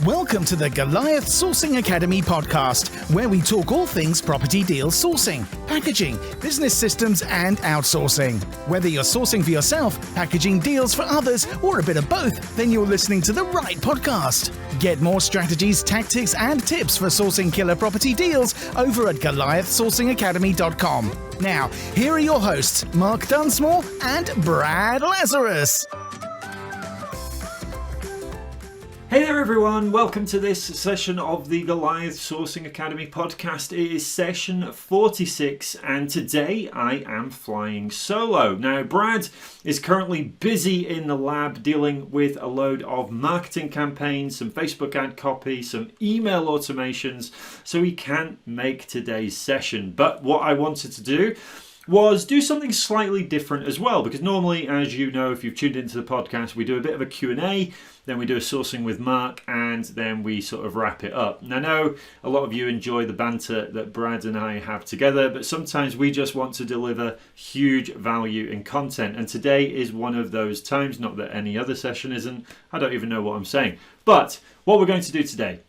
Welcome to the Goliath Sourcing Academy podcast, where we talk all things property deal sourcing, packaging, business systems, and outsourcing. Whether you're sourcing for yourself, packaging deals for others, or a bit of both, then you're listening to the right podcast. Get more strategies, tactics, and tips for sourcing killer property deals over at GoliathSourcingAcademy.com. Now, here are your hosts, Mark Dunsmore and Brad Lazarus. Hey there everyone, welcome to this session of the Goliath Sourcing Academy podcast. It is session 46 and today I am flying solo. Now Brad is currently busy in the lab dealing with a load of marketing campaigns, some Facebook ad copy, some email automations, so he can't make today's session. But what I wanted to do was do something slightly different as well, because normally, as you know, if you've tuned into the podcast, we do a bit of a Q&A, then we do a sourcing with Mark, and then we sort of wrap it up. And I know a lot of you enjoy the banter that Brad and I have together, but sometimes we just want to deliver huge value in content. And today is one of those times, not that any other session isn't. I don't even know what I'm saying. But what we're going to do today,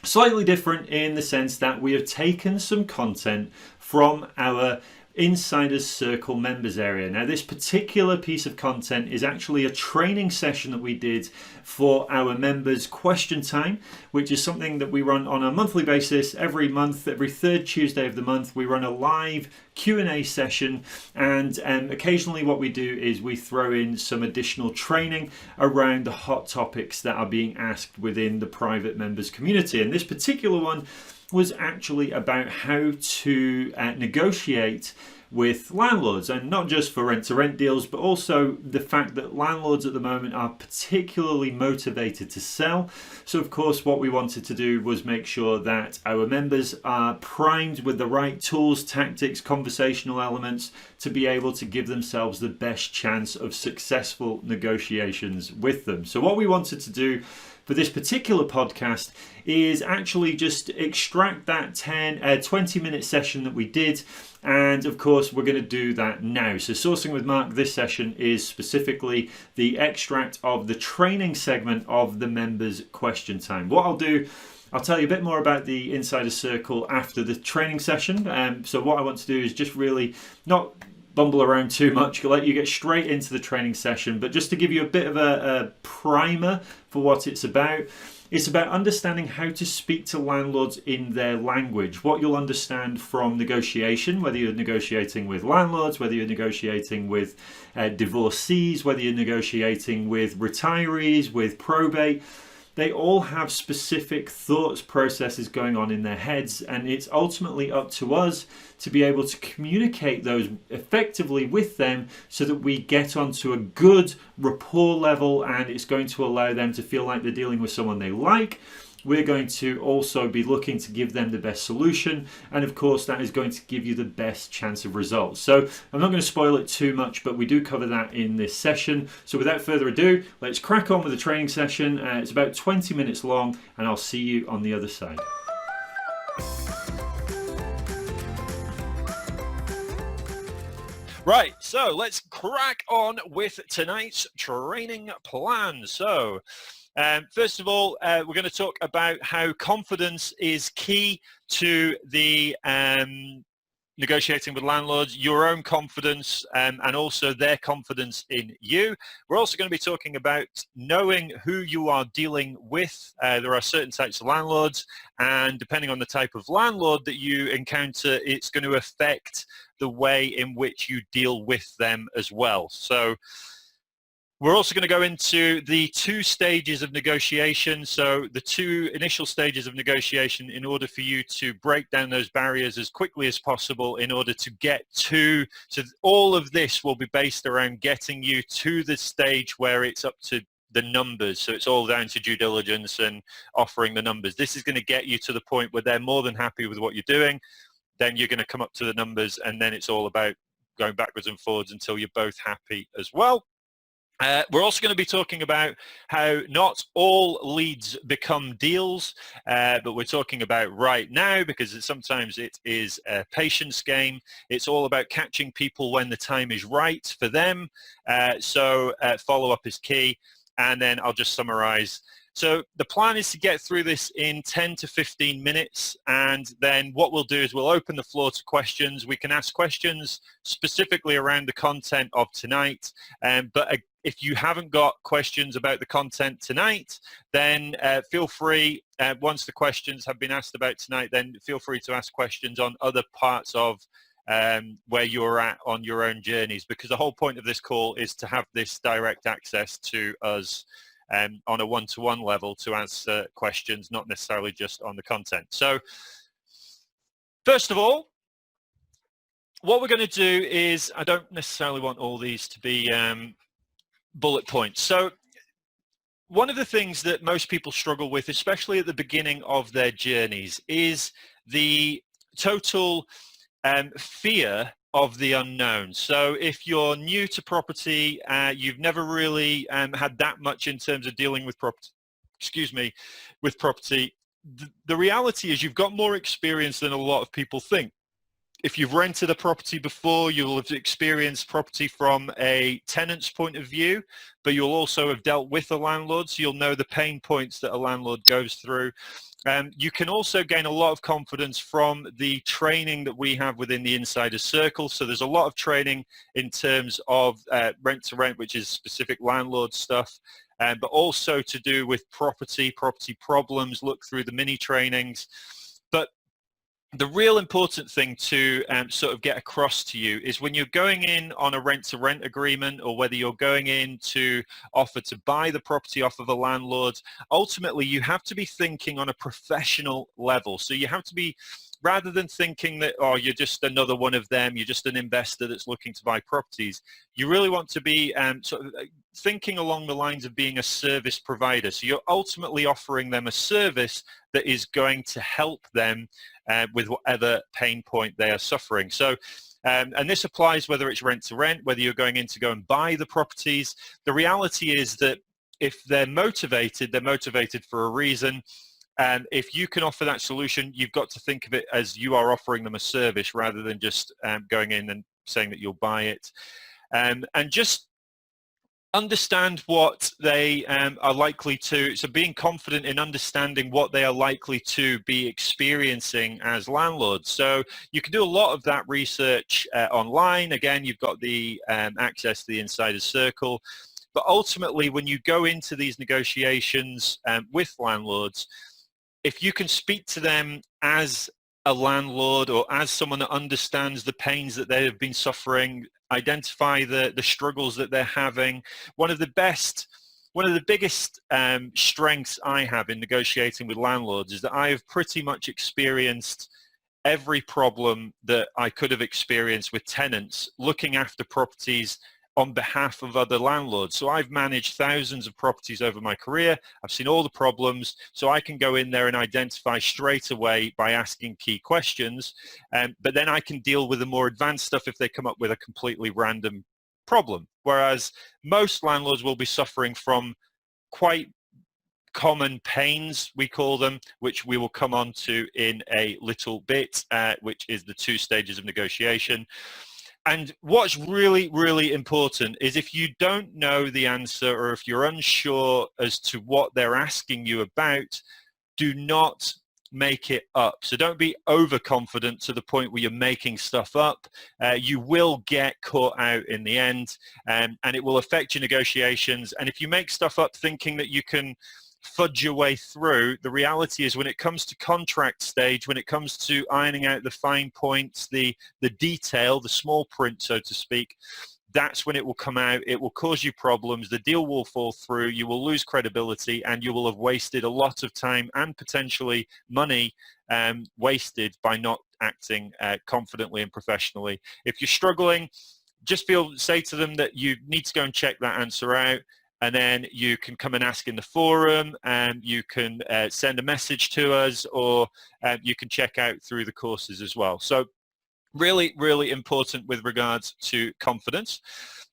slightly different in the sense that we have taken some content from our Insiders Circle members area. Now this particular piece of content is actually a training session that we did for our members question time, which is something that we run on a monthly basis. Every month, every third Tuesday of the month, we run a live Q&A session, and occasionally what we do is we throw in some additional training around the hot topics that are being asked within the private members community. And this particular one was actually about how to negotiate with landlords, and not just for rent-to-rent deals, but also the fact that landlords at the moment are particularly motivated to sell. So of course what we wanted to do was make sure that our members are primed with the right tools, tactics, conversational elements to be able to give themselves the best chance of successful negotiations with them. So what we wanted to do for this particular podcast is actually just extract that 20-minute session that we did, and of course we're going to do that now. So sourcing with Mark, this session is specifically the extract of the training segment of the members question time. What I'll do, I'll tell you a bit more about the Insider Circle after the training session. So what I want to do is just really not bumble around too much, let you get straight into the training session, but just to give you a bit of a primer for what it's about. It's about understanding how to speak to landlords in their language, what you'll understand from negotiation, whether you're negotiating with landlords, whether you're negotiating with divorcees, whether you're negotiating with retirees, with probate. They all have specific thoughts, processes going on in their heads, and it's ultimately up to us to be able to communicate those effectively with them so that we get onto a good rapport level, and it's going to allow them to feel like they're dealing with someone they like. We're going to also be looking to give them the best solution, and of course that is going to give you the best chance of results. So I'm not going to spoil it too much, but we do cover that in this session. So without further ado, let's crack on with the training session. It's about 20 minutes long, and I'll see you on the other side. Right, so let's crack on with tonight's training plan. So first of all, we're going to talk about how confidence is key to the negotiating with landlords, your own confidence, and also their confidence in you. We're also going to be talking about knowing who you are dealing with. There are certain types of landlords, and depending on the type of landlord that you encounter, it's going to affect the way in which you deal with them as well. So we're also going to go into the two stages of negotiation. So the two initial stages of negotiation in order for you to break down those barriers as quickly as possible in order to get to, so all of this will be based around getting you to the stage where it's up to the numbers. So it's all down to due diligence and offering the numbers. This is going to get you to the point where they're more than happy with what you're doing. Then you're going to come up to the numbers, and then it's all about going backwards and forwards until you're both happy as well. We're also going to be talking about how not all leads become deals, but we're talking about right now, because sometimes it is a patience game. It's all about catching people when the time is right for them. So follow-up is key. And then I'll just summarize So the plan is to get through this in 10 to 15 minutes, and then what we'll do is we'll open the floor to questions. We can ask questions specifically around the content of tonight, but if you haven't got questions about the content tonight, then feel free, once the questions have been asked about tonight, then feel free to ask questions on other parts of where you're at on your own journeys, because the whole point of this call is to have this direct access to us on a one-to-one level to answer questions, not necessarily just on the content. So first of all, what we're going to do is, I don't necessarily want all these to be bullet points. So one of the things that most people struggle with, especially at the beginning of their journeys, is the total fear of the unknown. So if you're new to property, you've never really had that much in terms of dealing with property, with property, the reality is you've got more experience than a lot of people think. If you've rented a property before, you'll have experienced property from a tenant's point of view, but you'll also have dealt with a landlord, so you'll know the pain points that a landlord goes through. You can also gain a lot of confidence from the training that we have within the Insider Circle. So there's a lot of training in terms of rent to rent, which is specific landlord stuff, but also to do with property problems, look through the mini trainings. But the real important thing to sort of get across to you is when you're going in on a rent-to-rent agreement, or whether you're going in to offer to buy the property off of a landlord, ultimately you have to be thinking on a professional level. So you have to be, rather than thinking that, oh, you're just another one of them, you're just an investor that's looking to buy properties, you really want to be sort of thinking along the lines of being a service provider. So you're ultimately offering them a service that is going to help them with whatever pain point they are suffering. So, and this applies whether it's rent to rent, whether you're going in to go and buy the properties. The reality is that if they're motivated for a reason. And if you can offer that solution, you've got to think of it as you are offering them a service rather than just going in and saying that you'll buy it. And just understand what they are likely to, so being confident in understanding what they are likely to be experiencing as landlords. So you can do a lot of that research online. Again, you've got the access to the Insider Circle. But ultimately, when you go into these negotiations with landlords, if you can speak to them as a landlord or as someone that understands the pains that they have been suffering, identify the struggles that they're having. One of the biggest strengths I have in negotiating with landlords is that I have pretty much experienced every problem that I could have experienced with tenants looking after properties on behalf of other landlords. So I've managed thousands of properties over my career. I've seen all the problems, so I can go in there and identify straight away by asking key questions. But then I can deal with the more advanced stuff if they come up with a completely random problem. Whereas most landlords will be suffering from quite common pains, we call them, which we will come on to in a little bit, which is the 2 stages of negotiation. And what's really, really important is if you don't know the answer, or if you're unsure as to what they're asking you about, do not make it up. So don't be overconfident to the point where you're making stuff up. You will get caught out in the end, and it will affect your negotiations. And if you make stuff up thinking that you can fudge your way through, the reality is when it comes to contract stage, when it comes to ironing out the fine points, the detail, the small print, so to speak, that's when it will come out. It will cause you problems. The deal will fall through. You will lose credibility, and you will have wasted a lot of time and potentially money wasted by not acting confidently and professionally. If you're struggling, just say to them that you need to go and check that answer out. And then you can come and ask in the forum, and you can send a message to us, or you can check out through the courses as well. So really, really important with regards to confidence.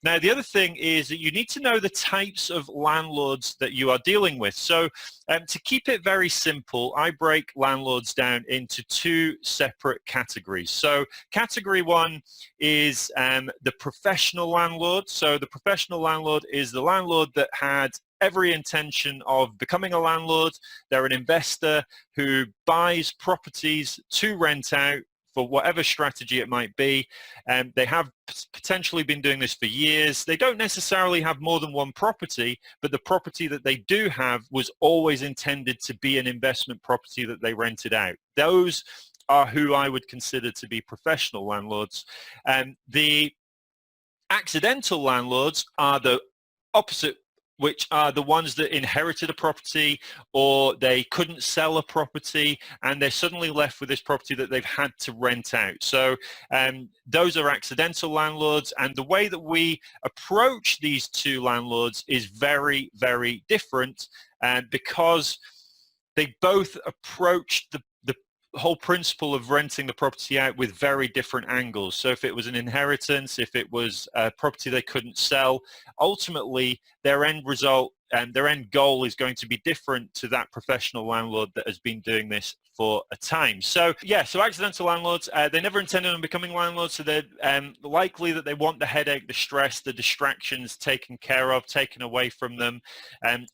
Now, the other thing is that you need to know the types of landlords that you are dealing with. So to keep it very simple, I break landlords down into 2 separate categories. So category 1 is the professional landlord. So the professional landlord is the landlord that had every intention of becoming a landlord. They're an investor who buys properties to rent out for whatever strategy it might be. They have potentially been doing this for years. They don't necessarily have more than one property, but the property that they do have was always intended to be an investment property that they rented out. Those are who I would consider to be professional landlords. The accidental landlords are the opposite, which are the ones that inherited a property, or they couldn't sell a property and they're suddenly left with this property that they've had to rent out. So those are accidental landlords, and the way that we approach these two landlords is very, very different, because they both approach the whole principle of renting the property out with very different angles. So if it was an inheritance, if it was a property they couldn't sell, ultimately their end result and their end goal is going to be different to that professional landlord that has been doing this for a time. So yeah, so accidental landlords, they never intended on becoming landlords, so they're likely that they want the headache, the stress, the distractions taken care of, taken away from them.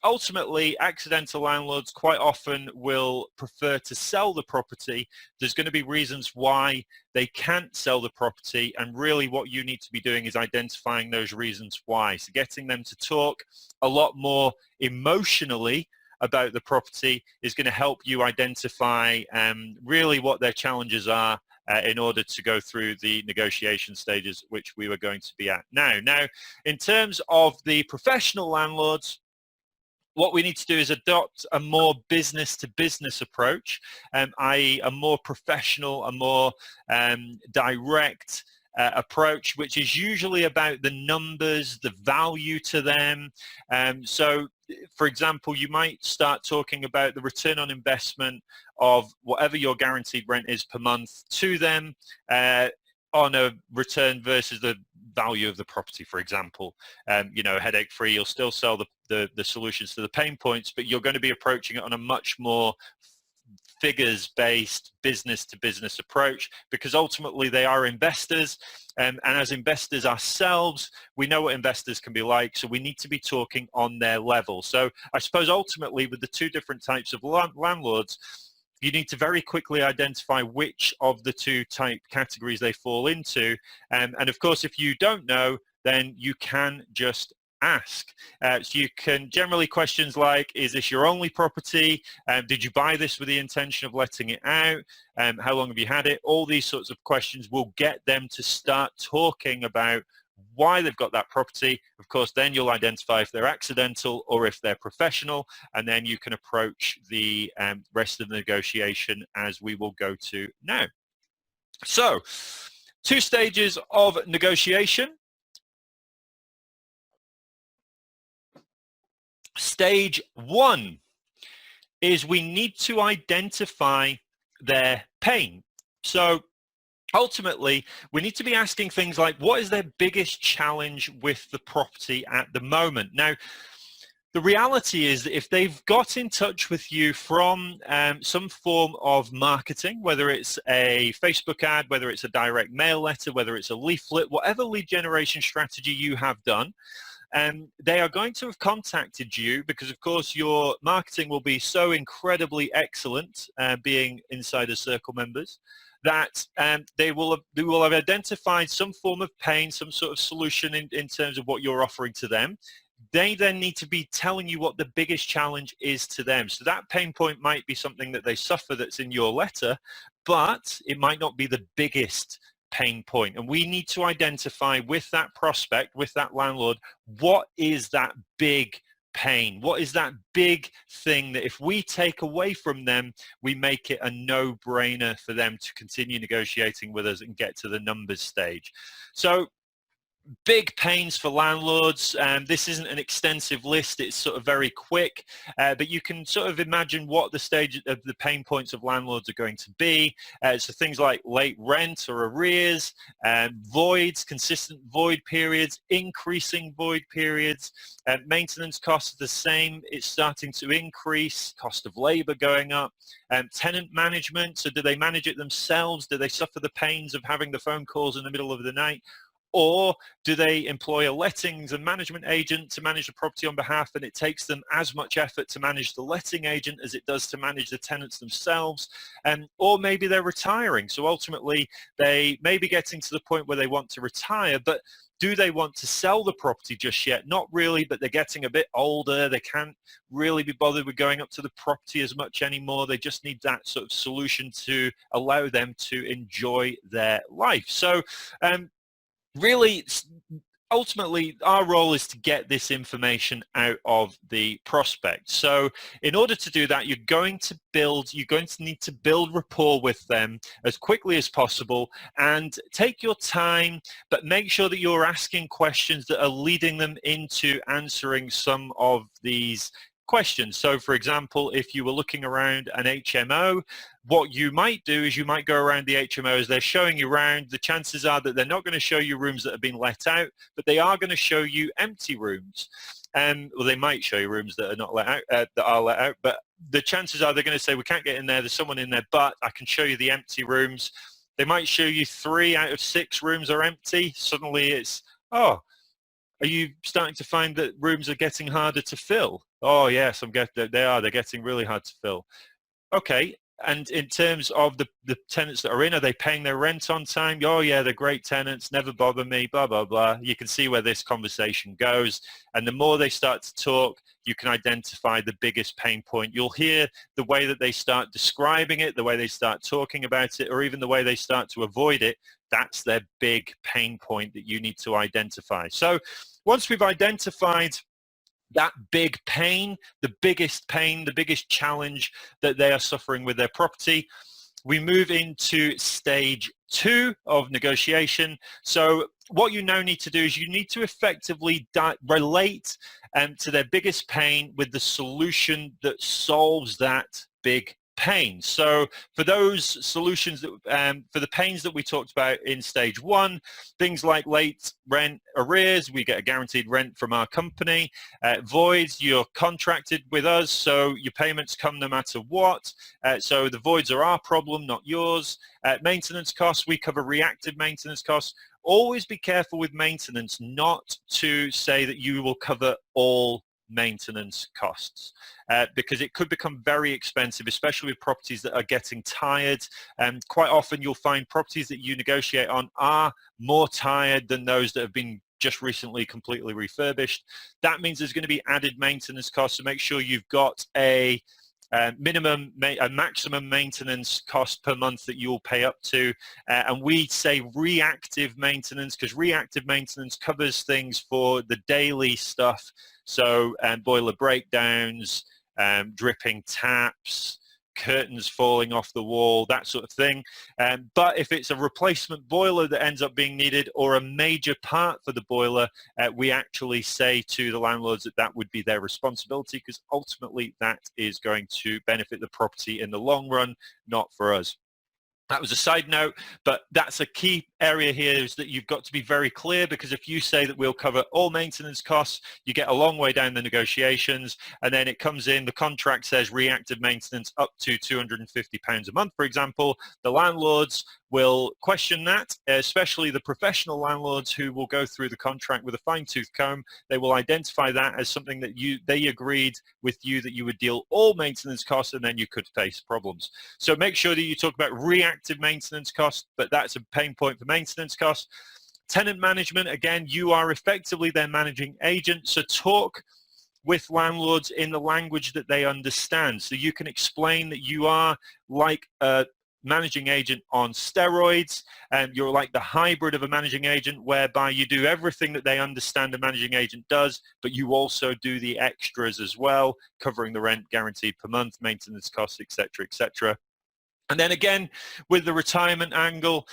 Ultimately, accidental landlords quite often will prefer to sell the property. There's going to be reasons why they can't sell the property, and really what you need to be doing is identifying those reasons why. So getting them to talk a lot more emotionally about the property is going to help you identify really what their challenges are in order to go through the negotiation stages, which we were going to be at now. Now, in terms of the professional landlords, what we need to do is adopt a more business-to-business approach, i.e. a more professional, a more direct approach, which is usually about the numbers, the value to them. So, for example, you might start talking about the return on investment of whatever your guaranteed rent is per month to them on a return versus the value of the property, for example. Headache-free, you'll still sell the solutions to the pain points, but you're going to be approaching it on a much more figures-based business-to-business approach, because ultimately they are investors, and as investors ourselves, we know what investors can be like, so we need to be talking on their level. So I suppose ultimately with the two different types of landlords, you need to very quickly identify which of the two type categories they fall into, and of course if you don't know, then you can just ask. So you can generally questions like, is this your only property? Did you buy this with the intention of letting it out? How long have you had it? All these sorts of questions will get them to start talking about why they've got that property. Of course, then you'll identify if they're accidental or if they're professional, and then you can approach the rest of the negotiation as we will go to now. So, 2 stages of negotiation. Stage 1 is we need to identify their pain. So ultimately, we need to be asking things like, what is their biggest challenge with the property at the moment? Now, the reality is that if they've got in touch with you from some form of marketing, whether it's a Facebook ad, whether it's a direct mail letter, whether it's a leaflet, whatever lead generation strategy you have done, they are going to have contacted you because, of course, your marketing will be so incredibly excellent, being Insider Circle members, that they will have identified some form of pain, some sort of solution in terms of what you're offering to them. They then need to be telling you what the biggest challenge is to them. So that pain point might be something that they suffer that's in your letter, but it might not be the biggest pain point. And we need to identify with that prospect, with that landlord, what is that big pain? What is that big thing that if we take away from them, we make it a no-brainer for them to continue negotiating with us and get to the numbers stage? So big pains for landlords. This isn't an extensive list, it's sort of very quick, but you can sort of imagine what the stage of the pain points of landlords are going to be. So things like late rent or arrears, voids, consistent void periods, increasing void periods, maintenance costs are the same, it's starting to increase, cost of labor going up, tenant management, so do they manage it themselves? Do they suffer the pains of having the phone calls in the middle of the night? Or do they employ a lettings and management agent to manage the property on behalf, and it takes them as much effort to manage the letting agent as it does to manage the tenants themselves? Or maybe they're retiring, so ultimately they may be getting to the point where they want to retire, but do they want to sell the property just yet? Not really, but they're getting a bit older. They can't really be bothered with going up to the property as much anymore. They just need that sort of solution to allow them to enjoy their life. So really, ultimately, our role is to get this information out of the prospect. So in order to do that, you're going to need to build rapport with them as quickly as possible, and take your time, but make sure that you're asking questions that are leading them into answering some of these questions. So for example, if you were looking around an HMO, what you might do is you might go around the HMO as they're showing you around. The chances are that they're not going to show you rooms that have been let out, but they are going to show you empty rooms. Well, they might show you rooms that are not let out, that are let out, but the chances are they're going to say, we can't get in there, there's someone in there, but I can show you the empty rooms. They might show you 3 out of 6 rooms are empty. Suddenly it's, oh, are you starting to find that rooms are getting harder to fill? Oh yes, they're getting really hard to fill. Okay, and in terms of the tenants that are in, are they paying their rent on time? Oh yeah, they're great tenants, never bother me, blah, blah, blah. You can see where this conversation goes. And the more they start to talk, you can identify the biggest pain point. You'll hear the way that they start describing it, the way they start talking about it, or even the way they start to avoid it. That's their big pain point that you need to identify. So once we've identified that big pain, the biggest challenge that they are suffering with their property, we move into stage 2 of negotiation. So what you now need to do is you need to effectively relate to their biggest pain with the solution that solves that big pain. So for those solutions that for the pains that we talked about in stage 1, things like late rent arrears, we get a guaranteed rent from our company. Voids, you're contracted with us, so your payments come no matter what. So the voids are our problem, not yours. Maintenance costs, we cover reactive maintenance costs. Always be careful with maintenance not to say that you will cover all maintenance costs, because it could become very expensive, especially with properties that are getting tired. Quite often you'll find properties that you negotiate on are more tired than those that have been just recently completely refurbished. That means there's going to be added maintenance costs, so make sure you've got a maximum maintenance cost per month that you'll pay up to, and we say reactive maintenance because reactive maintenance covers things for the daily stuff, so boiler breakdowns, dripping taps, curtains falling off the wall, that sort of thing. But if it's a replacement boiler that ends up being needed, or a major part for the boiler, we actually say to the landlords that that would be their responsibility, because ultimately that is going to benefit the property in the long run, not for us. That was a side note, but that's a key area here, is that you've got to be very clear, because if you say that we'll cover all maintenance costs, you get a long way down the negotiations, and then it comes in, the contract says reactive maintenance up to £250 a month, for example. The landlords will question that, especially the professional landlords who will go through the contract with a fine-tooth comb. They will identify that as something that they agreed with you that you would deal all maintenance costs, and then you could face problems. So make sure that you talk about reactive maintenance costs, but that's a pain point for maintenance costs. Tenant management, again, you are effectively their managing agent, so talk with landlords in the language that they understand. So you can explain that you are like a managing agent on steroids, and you're like the hybrid of a managing agent, whereby you do everything that they understand a managing agent does, but you also do the extras as well, covering the rent guaranteed per month, maintenance costs, etc., etc. And then again, with the retirement angle,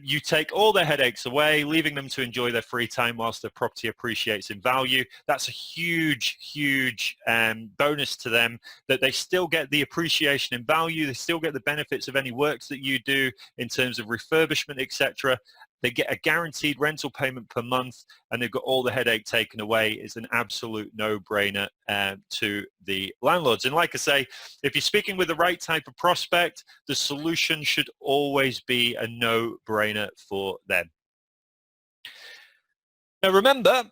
you take all their headaches away, leaving them to enjoy their free time whilst their property appreciates in value. That's a huge, huge bonus to them, that they still get the appreciation in value. They still get the benefits of any works that you do in terms of refurbishment, etc. They get a guaranteed rental payment per month, and they've got all the headache taken away. It's an absolute no-brainer to the landlords. And like I say, if you're speaking with the right type of prospect, the solution should always be a no-brainer for them. Now remember,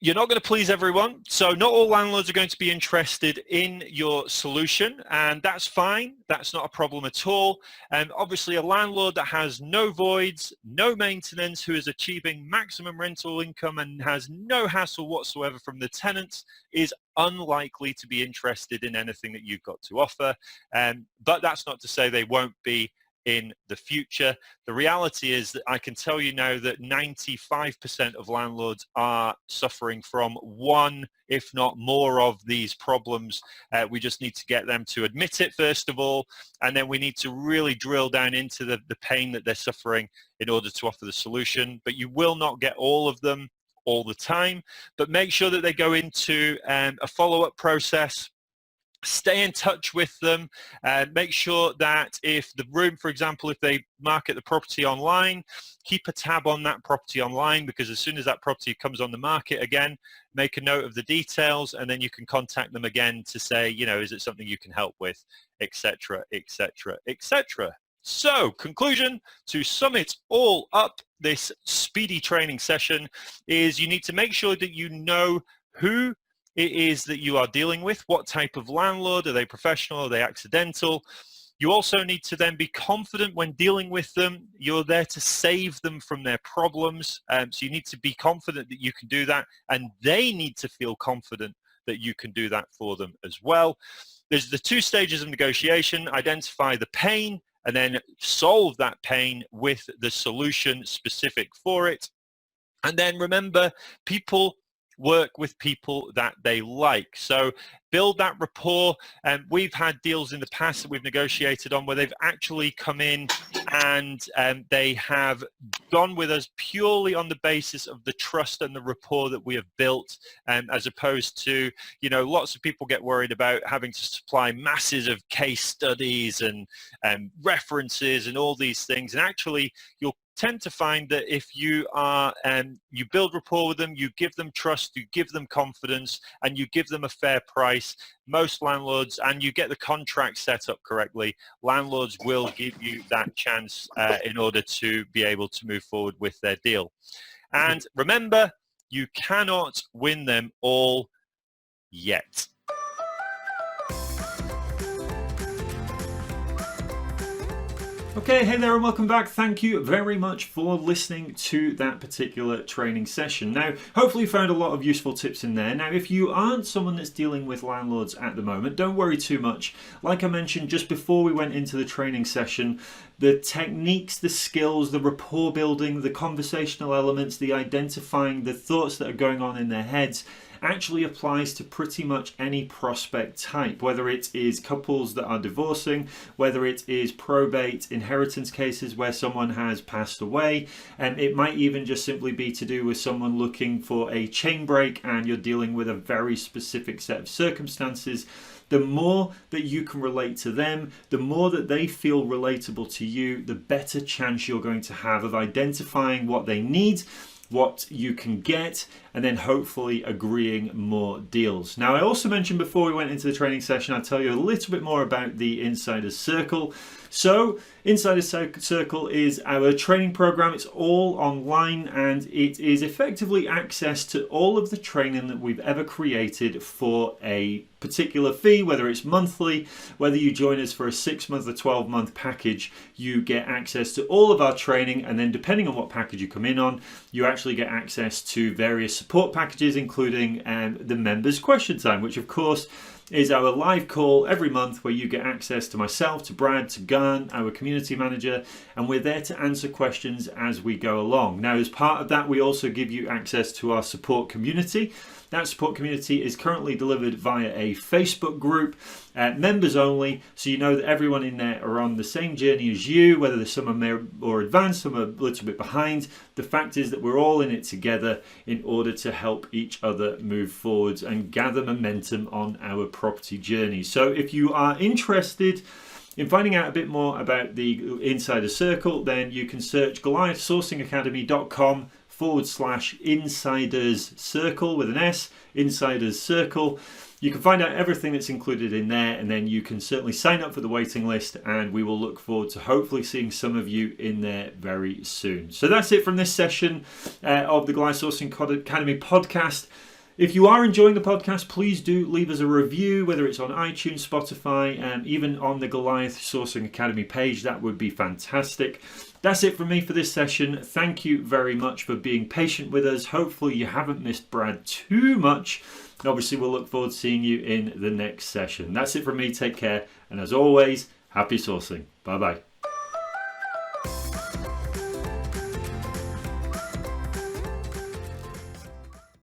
you're not going to please everyone, so not all landlords are going to be interested in your solution, and that's fine. That's not a problem at all. And obviously a landlord that has no voids, no maintenance, who is achieving maximum rental income and has no hassle whatsoever from the tenants is unlikely to be interested in anything that you've got to offer. But that's not to say they won't be in the future. The reality is that I can tell you now that 95% of landlords are suffering from one, if not more, of these problems. We just need to get them to admit it first of all, and then we need to really drill down into the pain that they're suffering in order to offer the solution. But you will not get all of them all the time, but make sure that they go into a follow-up process. Stay in touch with them, make sure that if the room, for example, if they market the property online, keep a tab on that property online, because as soon as that property comes on the market again, make a note of the details, and then you can contact them again to say, you know, is it something you can help with, etc., etc., etc. So, conclusion, to sum it all up, this speedy training session is you need to make sure that you know who it is that you are dealing with, what type of landlord, are they professional, are they accidental. You also need to then be confident when dealing with them. You're there to save them from their problems, so you need to be confident that you can do that, and they need to feel confident that you can do that for them as well. There's the two stages of negotiation: identify the pain and then solve that pain with the solution specific for it. And then remember, people work with people that they like. So build that rapport. And we've had deals in the past that we've negotiated on where they've actually come in and they have gone with us purely on the basis of the trust and the rapport that we have built, as opposed to, you know, lots of people get worried about having to supply masses of case studies and references and all these things. And actually, you'll tend to find that if you are you build rapport with them, you give them trust, you give them confidence, and you give them a fair price, most landlords, and you get the contract set up correctly, landlords will give you that chance in order to be able to move forward with their deal. And remember, you cannot win them all yet. Okay, hey there and welcome back. Thank you very much for listening to that particular training session. Now, hopefully you found a lot of useful tips in there. Now, if you aren't someone that's dealing with landlords at the moment, don't worry too much. Like I mentioned just before we went into the training session, the techniques, the skills, the rapport building, the conversational elements, the identifying the thoughts that are going on in their heads actually applies to pretty much any prospect type, whether it is couples that are divorcing, whether it is probate, inheritance cases where someone has passed away, and it might even just simply be to do with someone looking for a chain break and you're dealing with a very specific set of circumstances. The more that you can relate to them, the more that they feel relatable to you, the better chance you're going to have of identifying what they need, what you can get, and then hopefully agreeing more deals. Now, I also mentioned before we went into the training session, I'll tell you a little bit more about the Insider's Circle. So, Insider's Circle is our training program. It's all online and it is effectively access to all of the training that we've ever created for a particular fee, whether it's monthly, whether you join us for a 6-month or 12-month package, you get access to all of our training, and then depending on what package you come in on, you actually get access to various support packages, including the members question time, which of course is our live call every month where you get access to myself, to Brad, to Garn, our community manager, and we're there to answer questions as we go along. Now, as part of that, we also give you access to our support community. That support community is currently delivered via a Facebook group, members only, so you know that everyone in there are on the same journey as you, whether some are more advanced, some are a little bit behind. The fact is that we're all in it together in order to help each other move forwards and gather momentum on our property journey. So if you are interested in finding out a bit more about the Insider Circle, then you can search goliathsourcingacademy.com /insiders circle with an S, insiders circle. You can find out everything that's included in there, and then you can certainly sign up for the waiting list, and we will look forward to hopefully seeing some of you in there very soon. So that's it from this session of the Goliath Sourcing Academy podcast. If you are enjoying the podcast, please do leave us a review, whether it's on iTunes, Spotify, and even on the Goliath Sourcing Academy page. That would be fantastic. That's it from me for this session. Thank you very much for being patient with us. Hopefully you haven't missed Brad too much. Obviously, we'll look forward to seeing you in the next session. That's it from me. Take care. And as always, happy sourcing. Bye-bye.